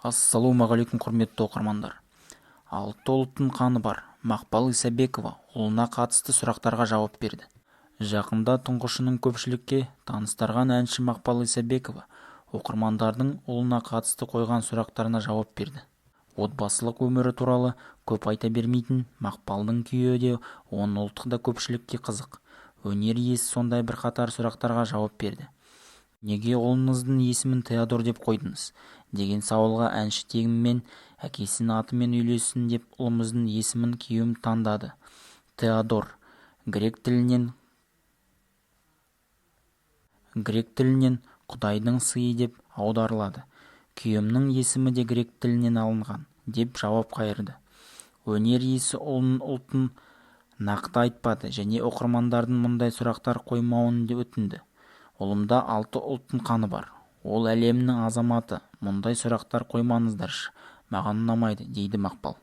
Ассалаумағалейкум, құрметті оқырмандар. Алты ұлттың қаны бар Мақпал Исабекова ұлына қатысты сұрақтарға жауап берді. Жақында тұңғышының көпшілікке таныстырған әнші Мақпал Исабекова оқырмандардың ұлына қатысты қойған сұрақтарына жауап берді. Отбасылық өмірі туралы көп айта бермейтін Мақпалдың күйеуі де оның ұлттық да көпшілікке қызық. Өнер иесі сондай бір қатар сұрақтарға жауап берді. Неге ұлыңыздың есімін Теодор деп қойдыңыз? Деген сауалға әнші тегіммен әкесінің атымен үйлессін деп ұлымыздың есімін күйеуім таңдады. Теодор грек тілінен Құдайдың сыйы деп аударылады. Күйеуімнің есімі де грек тілінен алынған деп жауап қайырды. Өнер иесі ұлының ұлтын нақты айтпады және оқырмандардың мұндай сұрақтар қоймауын өтінді. Ұлымда 6 ұлттың қаны бар. Ол әлемнің азаматы. Мұндай сұрақтар қоймаңыздаршы. Маған ұнамайды, дейді Мақпал.